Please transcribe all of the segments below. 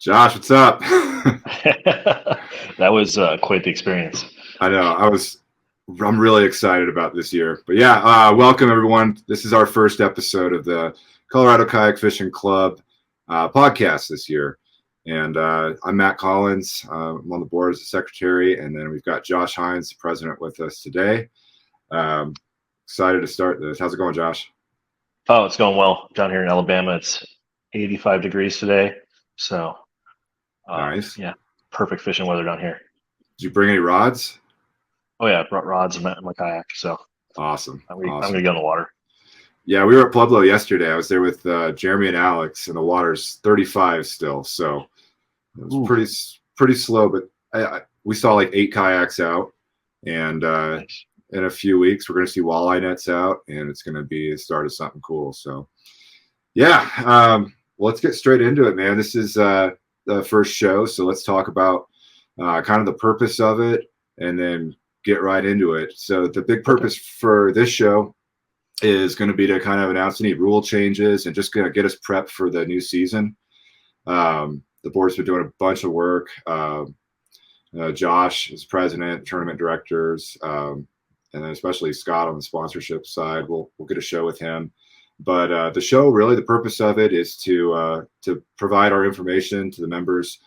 Josh, what's up? That was quite the experience. I know. I'm really excited about this year. But yeah, welcome everyone. This is our first episode of the Colorado Kayak Fishing Club podcast this year. And I'm Matt Collins. I'm on the board as the secretary. And then we've got Josh Hinz, the president, with us today. Excited to start this. How's it going, Josh? Oh, it's going well down here in Alabama. It's 85 degrees today, so Nice. yeah, perfect fishing weather down here. Did you bring any rods? Oh yeah, I brought rods in my kayak, so Awesome. I'm gonna get on the water. Yeah, we were at Pueblo yesterday. I was there with Jeremy and Alex, and the water's 35 still, so it was pretty slow. But we saw like 8 kayaks out, and Nice. in a few weeks we're going to see walleye nets out, and it's going to be the start of something cool. So, yeah, let's get straight into it, man. This is the first show, so let's talk about kind of the purpose of it, and then get right into it. So the big purpose for this show is going to be to kind of announce any rule changes and just going to get us prepped for the new season. The board's been doing a bunch of work. Josh is president, tournament directors, and then especially Scott on the sponsorship side. We'll get a show with him. But the show, really, the purpose of it is to provide our information to the members,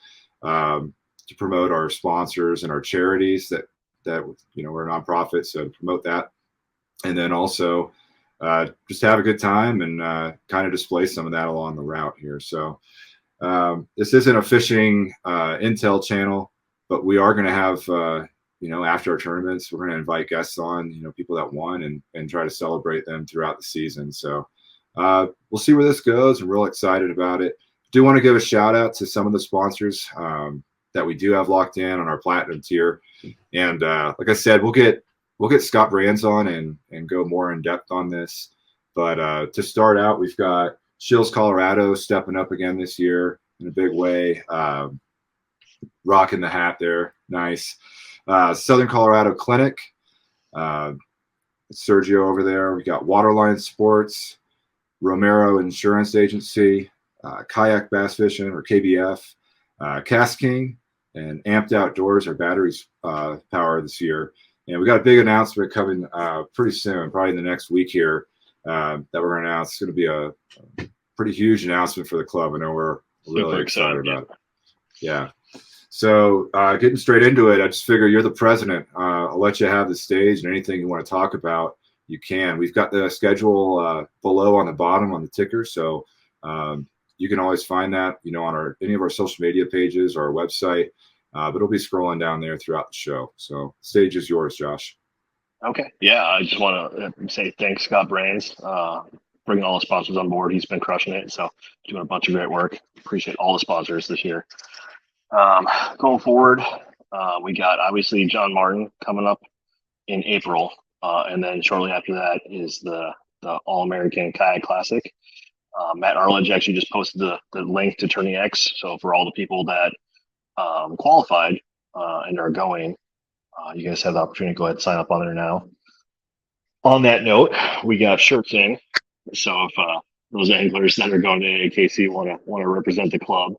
to promote our sponsors and our charities that we're a nonprofit, so to promote that, and then also just have a good time and kind of display some of that along the route here. So this isn't a fishing intel channel, but we are going to have after our tournaments, we're going to invite guests on, people that won, and try to celebrate them throughout the season. So we'll see where this goes. I'm real excited about it. Do want to give a shout out to some of the sponsors that we do have locked in on our platinum tier. And like I said, we'll get Scott Brands on and go more in depth on this. But to start out, we've got Shills Colorado stepping up again this year in a big way, rocking the hat there. Nice. Southern Colorado Clinic, Sergio over there. We got Waterline Sports, Romero Insurance Agency, Kayak Bass Fishing or KBF, Cast King, and Amped Outdoors, our batteries power this year. And we got a big announcement coming pretty soon, probably in the next week here, that we're going to announce. It's going to be a pretty huge announcement for the club. I know we're really excited about it. Yeah. So getting straight into it, I just figure you're the president. I'll let you have the stage, and anything you want to talk about, you can. We've got the schedule below on the bottom on the ticker, so you can always find that, on any of our social media pages or our website. But it'll be scrolling down there throughout the show. So the stage is yours, Josh. Okay. Yeah, I just want to say thanks, Scott Brands, bringing all the sponsors on board. He's been crushing it, so doing a bunch of great work. Appreciate all the sponsors this year. Going forward, we got obviously John Martin coming up in April, and then shortly after that is the All-American Kayak Classic. Matt Arledge actually just posted the link to Tourney X, so for all the people that qualified and are going, you guys have the opportunity to go ahead and sign up on there now. On that note, we got shirts in, so if those anglers that are going to AAKC want to represent the club,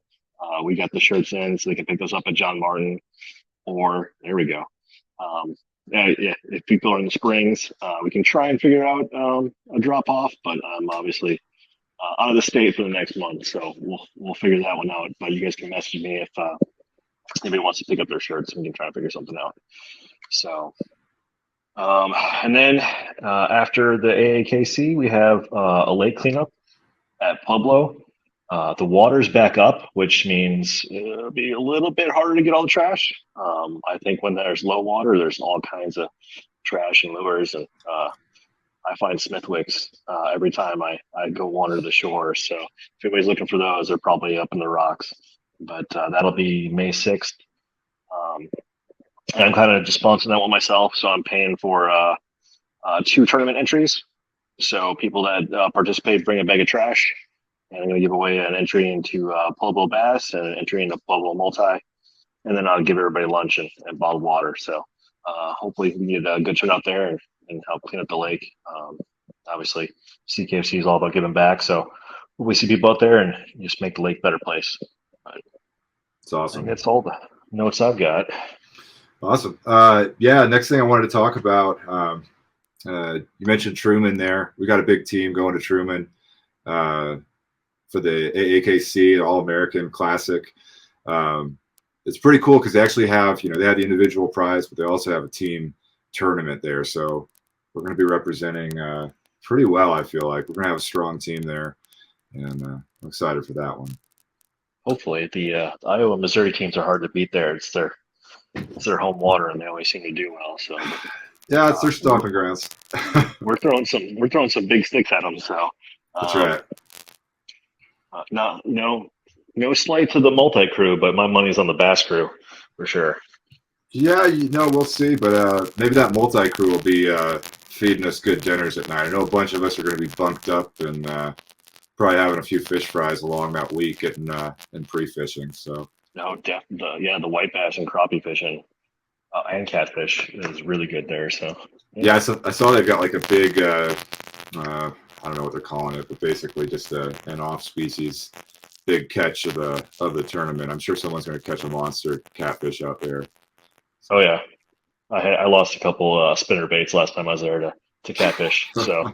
we got the shirts in, so they can pick those up at John Martin, or there we go. If people are in the Springs, we can try and figure out a drop off, but I'm obviously out of the state for the next month, so we'll figure that one out. But you guys can message me if anybody wants to pick up their shirts, and we can try and figure something out. So, and then after the AAKC, we have a lake cleanup at Pueblo. The water's back up, which means it'll be a little bit harder to get all the trash. I think when there's low water, there's all kinds of trash and lures, and I find Smithwicks every time I go wander the shore. So if anybody's looking for those, they're probably up in the rocks. But that'll be May 6th. And I'm kind of just sponsoring that one myself, so I'm paying for 2 tournament entries. So people that participate bring a bag of trash, and I'm going to give away an entry into Pueblo Bass and an entry into Pueblo Multi, and then I'll give everybody lunch and bottled water. So hopefully we can get a good turnout there and help clean up the lake. Obviously, CKFC is all about giving back, so we see people out there and just make the lake a better place. It's I awesome. think that's all the notes I've got. Awesome. Yeah. Next thing I wanted to talk about. You mentioned Truman there. We got a big team going to Truman for the AAKC All American Classic. It's pretty cool because they actually have, they have the individual prize, but they also have a team tournament there. So we're going to be representing pretty well. I feel like we're going to have a strong team there, and I'm excited for that one. Hopefully, the Iowa Missouri teams are hard to beat there. It's their home water, and they always seem to do well. So yeah, it's their stomping grounds. we're throwing some big sticks at them. So That's right. No slight to the multi crew, but my money's on the Bass crew for sure. Yeah, we'll see, but maybe that multi crew will be feeding us good dinners at night. I know a bunch of us are going to be bunked up and probably having a few fish fries along that week and pre-fishing. So No, the white bass and crappie fishing and catfish is really good there. So yeah, I saw they've got like a big I don't know what they're calling it, but basically just an off-species big catch of the tournament. I'm sure someone's going to catch a monster catfish out there. Oh yeah, I lost a couple spinner baits last time I was there to catfish. So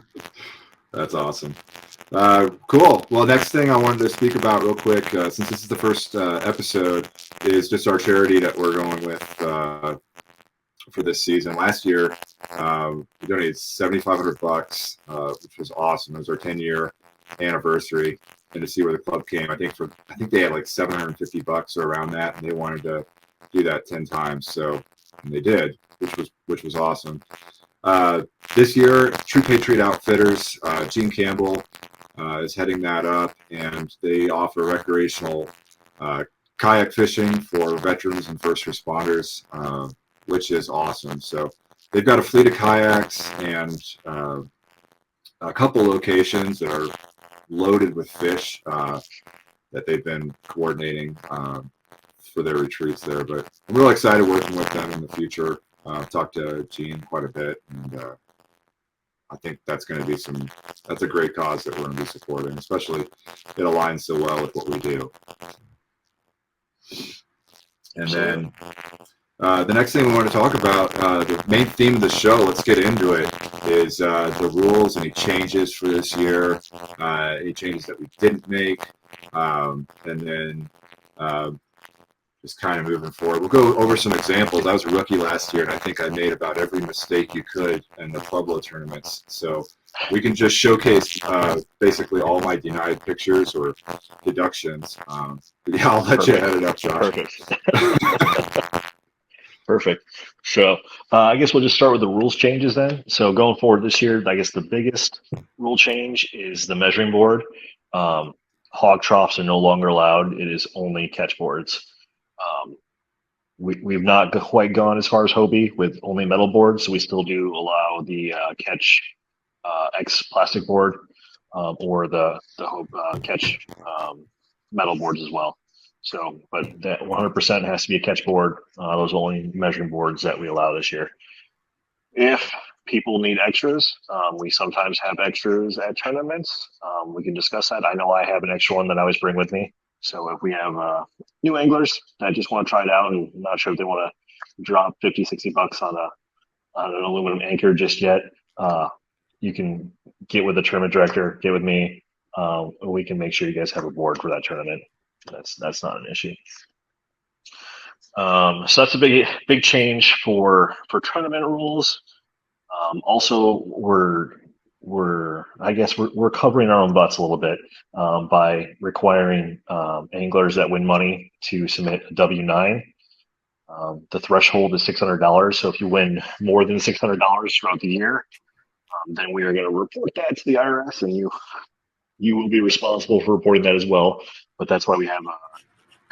that's awesome. Cool. Well, next thing I wanted to speak about real quick, since this is the first episode, is just our charity that we're going with for this season. Last year, we donated $7,500, which was awesome. It was our 10-year anniversary, and to see where the club came, I think they had like $750 or around that, and they wanted to do that 10 times. So, and they did, which was awesome. This year, True Patriot Outfitters, Gene Campbell is heading that up, and they offer recreational kayak fishing for veterans and first responders, which is awesome. So they've got a fleet of kayaks and a couple locations that are loaded with fish that they've been coordinating for their retreats there. But I'm really excited working with them in the future. I've talked to Gene quite a bit, and I think that's going to be that's a great cause that we're going to be supporting, especially it aligns so well with what we do. And then the next thing we want to talk about, the main theme of the show, let's get into it, is the rules, any changes for this year, any changes that we didn't make, and then just kind of moving forward. We'll go over some examples. I was a rookie last year, and I think I made about every mistake you could in the Pueblo tournaments. So we can just showcase basically all my denied pictures or deductions. Yeah, I'll let you edit up, Josh. Perfect. Perfect. So I guess we'll just start with the rules changes then. So going forward this year, I guess the biggest rule change is the measuring board. Hog troughs are no longer allowed. It is only catch boards. We've not quite gone as far as Hobie with only metal boards, so we still do allow the catch X plastic board or the catch metal boards as well. So, but that 100% has to be a catch board. Those are only measuring boards that we allow this year. If people need extras, we sometimes have extras at tournaments. We can discuss that. I know I have an extra one that I always bring with me. So if we have new anglers that just want to try it out and not sure if they want to drop $50-$60 on an aluminum anchor just yet, you can get with the tournament director, get with me. We can make sure you guys have a board for that tournament. That's not an issue. So that's a big change for tournament rules. Also, we're covering our own butts a little bit by requiring anglers that win money to submit a W-9. The threshold is $600. So if you win more than $600 throughout the year, then we are going to report that to the IRS, and you will be responsible for reporting that as well. But that's why we have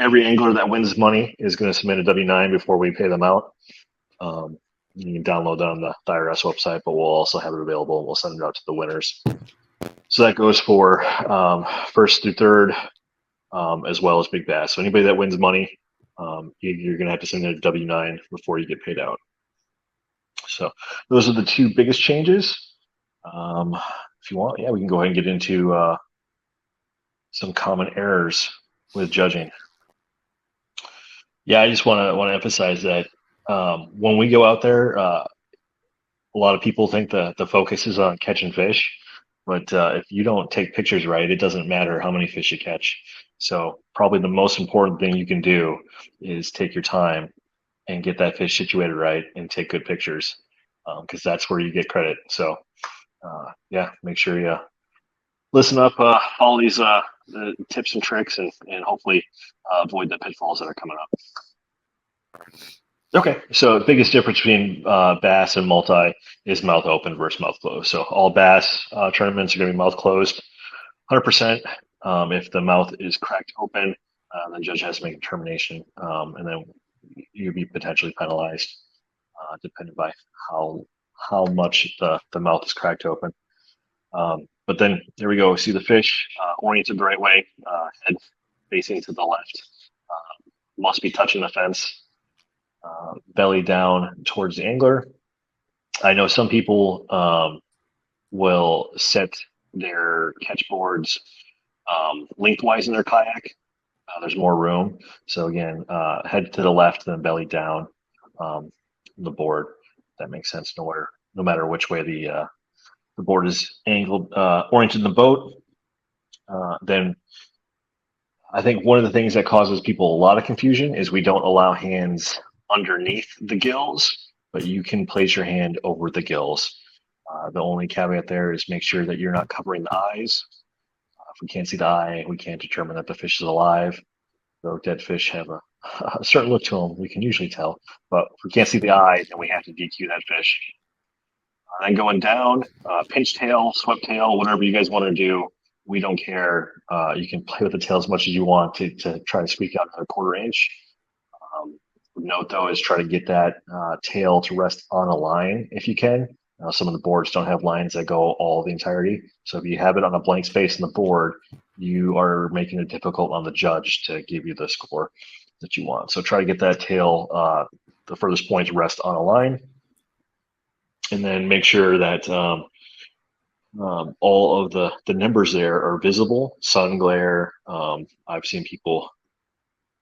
every angler that wins money is going to submit a W-9 before we pay them out. You can download that on the IRS website, but we'll also have it available, and we'll send it out to the winners. So that goes for first through third, as well as big bass. So anybody that wins money, you're going to have to send in a W-9 before you get paid out. So those are the two biggest changes. If you want, we can go ahead and get into some common errors with judging. Yeah, I just want to emphasize that when we go out there, a lot of people think the focus is on catching fish, but if you don't take pictures right, it doesn't matter how many fish you catch. So probably the most important thing you can do is take your time and get that fish situated right and take good pictures, because that's where you get credit. So yeah, make sure you listen up, follow these the tips and tricks, and hopefully avoid the pitfalls that are coming up. Okay, so the biggest difference between bass and multi is mouth open versus mouth closed. So all bass tournaments are going to be mouth closed, 100%. If the mouth is cracked open, the judge has to make a determination, and then you'll be potentially penalized, depending by how much the mouth is cracked open. But then there we go. See the fish oriented the right way, head facing to the left. Must be touching the fence, belly down towards the angler. I know some people will set their catch boards lengthwise in their kayak. There's more room. So again, head to the left, then belly down the board. That makes sense. No matter which way the board is angled, oriented in the boat. Then I think one of the things that causes people a lot of confusion is we don't allow hands underneath the gills, but you can place your hand over the gills. The only caveat there is make sure that you're not covering the eyes. If we can't see the eye, we can't determine that the fish is alive. Though dead fish have a certain look to them, we can usually tell. But if we can't see the eye, then we have to DQ that fish. Then going down, pinch tail, swept tail, whatever you guys want to do. We don't care. You can play with the tail as much as you want to try to squeak out another quarter inch. Note though is try to get that tail to rest on a line if you can. Some of the boards don't have lines that go all the entirety. So if you have it on a blank space in the board, you are making it difficult on the judge to give you the score that you want. So try to get that tail, the furthest point to rest on a line. And then make sure that all of the numbers there are visible. Sun glare. I've seen people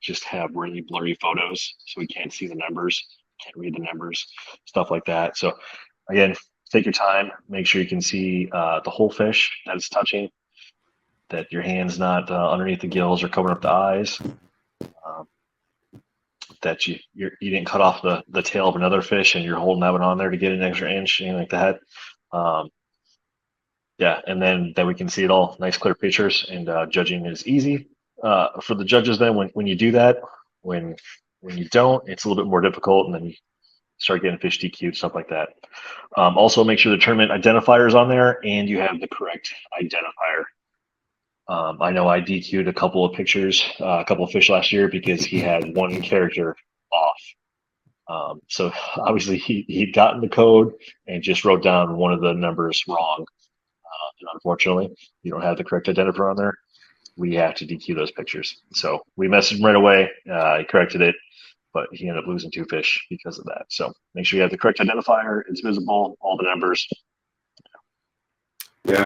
just have really blurry photos, so we can't see the numbers, can't read the numbers, stuff like that. So again, take your time. Make sure you can see the whole fish that it's touching, that your hand's not underneath the gills or covering up the eyes. That you didn't cut off the tail of another fish and you're holding that one on there to get an extra inch, anything like that. Yeah, and then we can see it all, nice clear pictures, and judging is easy. For the judges then, when you do that, when you don't, it's a little bit more difficult, and then you start getting fish DQ'd, stuff like that. Also make sure the tournament identifier is on there and you have the correct identifier. I know I DQ'd a couple of pictures, a couple of fish last year because he had one character off. So obviously he'd gotten the code and just wrote down one of the numbers wrong. And unfortunately, you don't have the correct identifier on there. We have to DQ those pictures. So we messaged him right away. He corrected it, but he ended up losing 2 fish because of that. So make sure you have the correct identifier. It's visible, all the numbers. Yeah.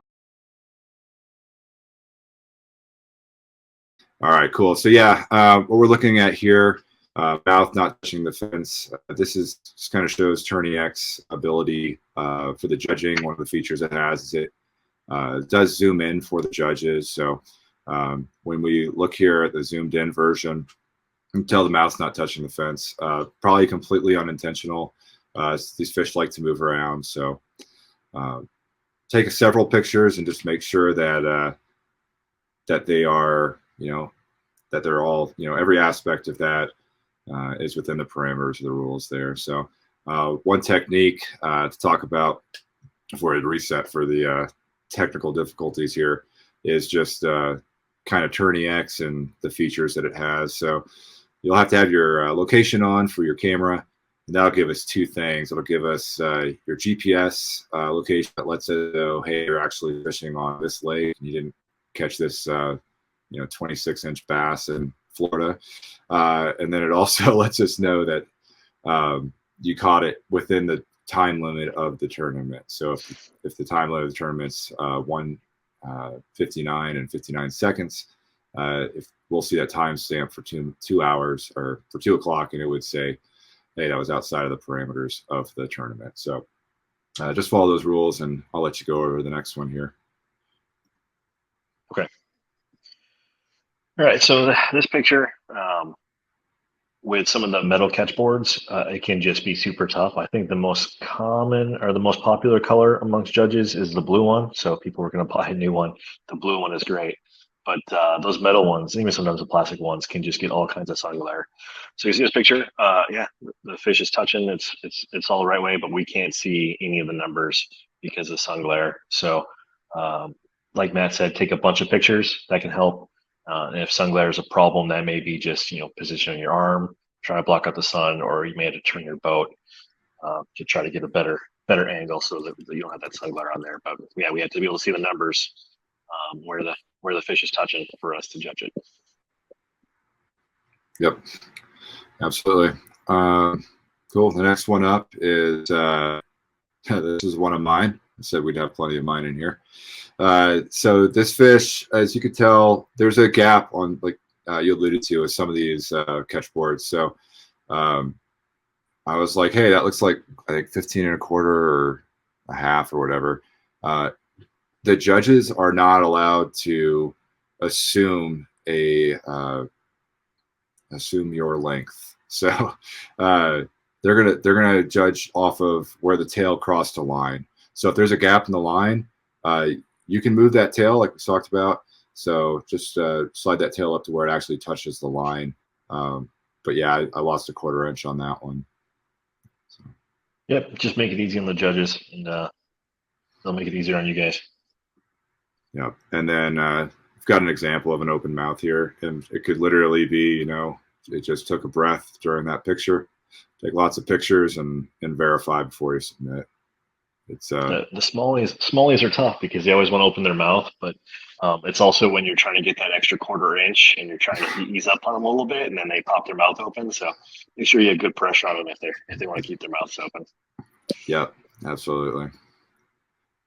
All right, cool. So yeah, what we're looking at here, mouth not touching the fence. This just kind of shows Tourney X ability for the judging. One of the features it has is it does zoom in for the judges. So when we look here at the zoomed in version, you can tell the mouth's not touching the fence. Probably completely unintentional. These fish like to move around. So take several pictures and just make sure that that they are, that they're all, every aspect of that is within the parameters of the rules there. So one technique to talk about before I reset for the technical difficulties here is just kind of Tourney X and the features that it has. So you'll have to have your location on for your camera. And that'll give us 2 things. It'll give us your GPS location that lets us know, hey, you're actually fishing on this lake. And you didn't catch this 26-inch bass in Florida. And then it also lets us know that you caught it within the time limit of the tournament. So if the time limit of the tournament's 1:59 and 59 seconds, if we'll see that timestamp for 2 hours or for 2 o'clock, and it would say, hey, that was outside of the parameters of the tournament. So just follow those rules, and I'll let you go over the next one here. Okay. All right. So this picture, with some of the metal catch boards, it can just be super tough. I think the most common or the most popular color amongst judges is the blue one. So if people are going to buy a new one, the blue one is great. But those metal ones, even sometimes the plastic ones, can just get all kinds of sun glare. So you see this picture? Yeah, the fish is touching. It's all the right way, but we can't see any of the numbers because of sun glare. So, like Matt said, take a bunch of pictures. That can help. And if sun glare is a problem, that may be just positioning your arm, try to block out the sun, or you may have to turn your boat to try to get a better angle so that you don't have that sun glare on there. But yeah, we have to be able to see the numbers where the fish is touching for us to judge it. Yep, absolutely. Cool. The next one up is this is one of mine. I said we'd have plenty of mine in here. So this fish, as you could tell, there's a gap on, like you alluded to, with some of these catch boards. So I was like, hey, that looks like, I think 15 and a quarter or a half or whatever. The judges are not allowed to assume your length. So they're gonna judge off of where the tail crossed a line. So if there's a gap in the line, you can move that tail like we talked about. So just slide that tail up to where it actually touches the line. But yeah, I lost a 1/4 inch on that one. So. Yep, just make it easy on the judges, and they'll make it easier on you guys. Yep, and then I've got an example of an open mouth here, and it could literally be, it just took a breath during that picture. Take lots of pictures and verify before you submit. It's the smallies are tough because they always want to open their mouth, but it's also when you're trying to get that extra 1/4 inch and you're trying to ease up on them a little bit, and then they pop their mouth open. So make sure you have good pressure on them if they want to keep their mouths open. Yep, absolutely.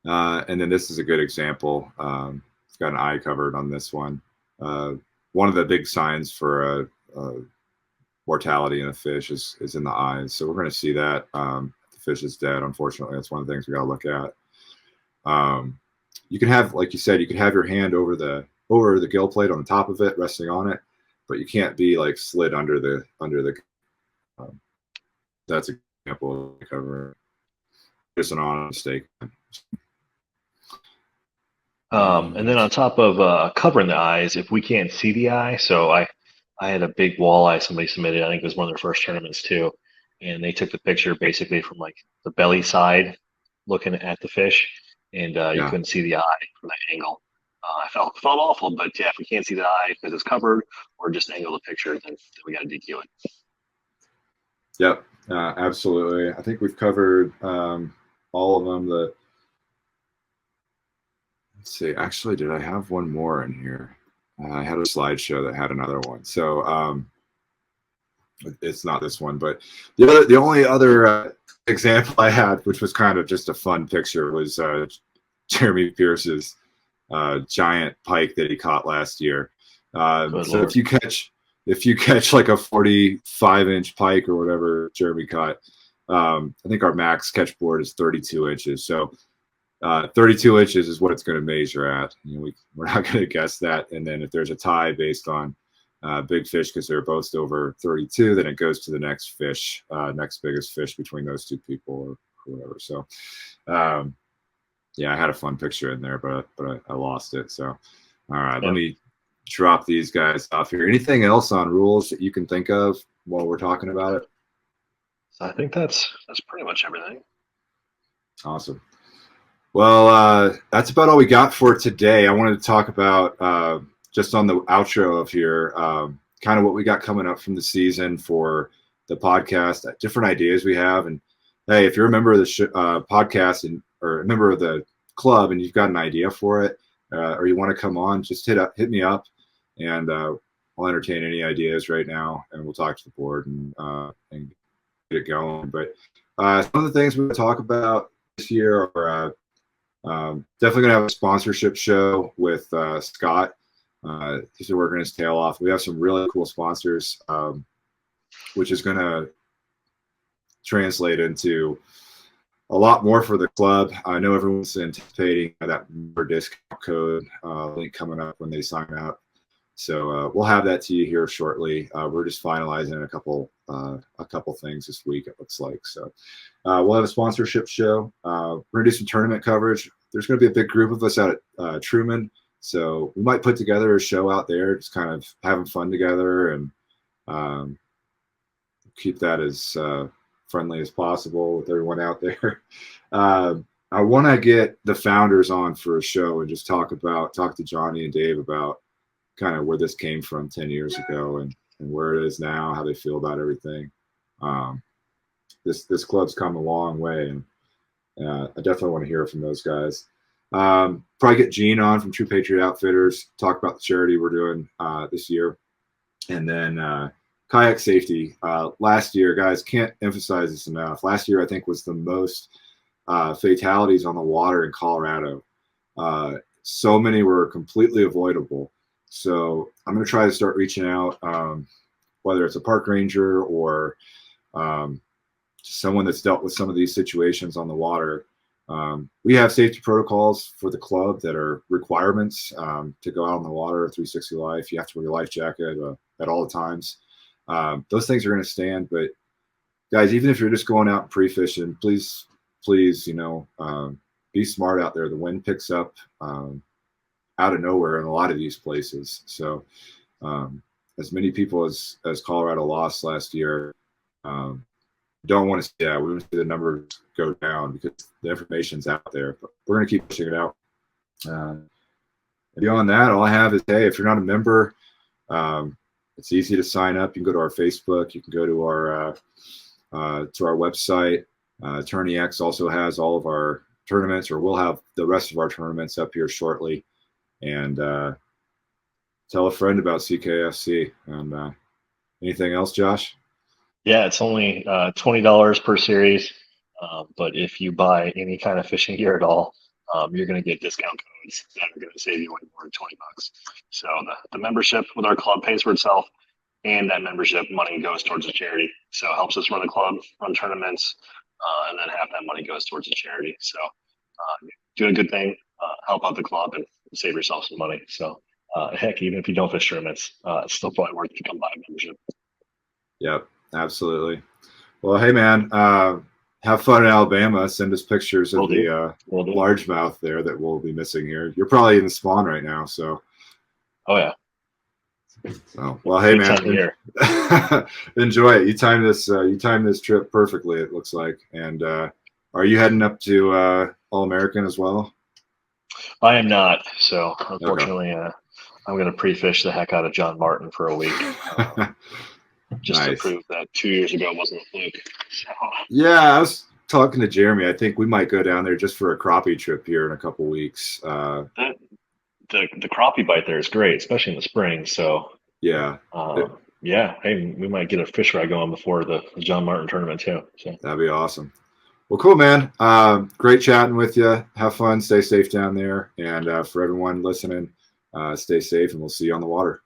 And then this is a good example. It's got an eye covered on this one. One of the big signs for mortality in a fish is in the eyes. So we're going to see that the fish is dead. Unfortunately, that's one of the things we got to look at. You can have, like you said, you can have your hand over the gill plate on the top of it, resting on it, but you can't be like slid under the. That's an example of cover. Just an honest mistake. And then on top of covering the eyes, if we can't see the eye, so I had a big walleye somebody submitted. I think it was one of their first tournaments too, and they took the picture basically from like the belly side, looking at the fish, and you couldn't see the eye from that angle. I felt awful, but yeah, if we can't see the eye because it's covered, or just angle the picture, then we got to DQ it. Yep, absolutely. I think we've covered all of them. Let's see. Actually, did I have one more in here? I had a slideshow that had another one. So it's not this one, but the only other example I had, which was kind of just a fun picture, was Jeremy Pierce's giant pike that he caught last year. So Lord. if you catch like a 45-inch pike or whatever Jeremy caught, I think our max catch board is 32 inches. So 32 inches is what it's going to measure at. We're not going to guess that. And then if there's a tie based on big fish, because they're both over 32, then it goes to the next fish, next biggest fish between those two people or whatever. So yeah, I had a fun picture in there, but I lost it. So all right, let me drop these guys off here. Anything else on rules that you can think of while we're talking about it? I think that's pretty much everything. Awesome. Well, that's about all we got for today. I wanted to talk about just on the outro of here, kind of what we got coming up from the season for the podcast, different ideas we have. And hey, if you're a member of the podcast or a member of the club and you've got an idea for it, or you want to come on, just hit me up, and I'll entertain any ideas right now, and we'll talk to the board and get it going. But some of the things we're going to talk about this year are definitely going to have a sponsorship show with Scott. He's been working his tail off. We have some really cool sponsors, which is going to translate into a lot more for the club. I know everyone's anticipating that member discount code link coming up when they sign up. So we'll have that to you here shortly. We're just finalizing a couple things this week, it looks like. So we'll have a sponsorship show. We're gonna do some tournament coverage. There's gonna be a big group of us out at Truman. So we might put together a show out there, just kind of having fun together, and keep that as friendly as possible with everyone out there. I want to get the founders on for a show and just talk to Johnny and Dave about kind of where this came from 10 years ago and where it is now, how they feel about everything. This club's come a long way, and I definitely want to hear from those guys. Probably get Gene on from True Patriot Outfitters, talk about the charity we're doing this year. And then kayak safety. Last year, guys, can't emphasize this enough. Last year, I think, was the most fatalities on the water in Colorado. So many were completely avoidable. So I'm going to try to start reaching out, whether it's a park ranger or someone that's dealt with some of these situations on the water. We have safety protocols for the club that are requirements to go out on the water, 360 life. You have to wear your life jacket at all times. Those things are going to stand, but guys, even if you're just going out and pre-fishing, please, be smart out there. The wind picks up out of nowhere in a lot of these places. So as many people as Colorado lost last year, don't want to see that. We want to see the numbers go down because the information's out there, but we're going to keep pushing it out. And beyond that, all I have is, hey, if you're not a member, it's easy to sign up. You can go to our Facebook. You can go to our website. Attorney X also has all of our tournaments, or we'll have the rest of our tournaments up here shortly. And tell a friend about CKFC. And anything else, Josh? Yeah, it's only $20 per series. But if you buy any kind of fishing gear at all, you're going to get discount codes that are going to save you way more than $20. So the membership with our club pays for itself, and that membership money goes towards a charity. So it helps us run the club, run tournaments, and then half that money goes towards a charity. So doing a good thing, help out the club, and save yourself some money. So heck, even if you don't fish tournaments, it's still probably worth it to come buy a membership. Yep, absolutely. Well, hey man, have fun in Alabama. Send us pictures of the largemouth there that we'll be missing here. You're probably in the spawn right now, so. Oh yeah. So, well, hey man, enjoy it. You timed this trip perfectly, it looks like. And are you heading up to All-American as well? I am not. So unfortunately, I'm going to pre-fish the heck out of John Martin for a week. Just nice. To prove that 2 years ago wasn't a fluke. So. Yeah, I was talking to Jeremy. I think we might go down there just for a crappie trip here in a couple weeks. The crappie bite there is great, especially in the spring. So yeah, yeah. Hey, we might get a fish ride going before the John Martin tournament too. So that'd be awesome. Well, cool, man. Great chatting with you. Have fun. Stay safe down there. And for everyone listening, stay safe, and we'll see you on the water.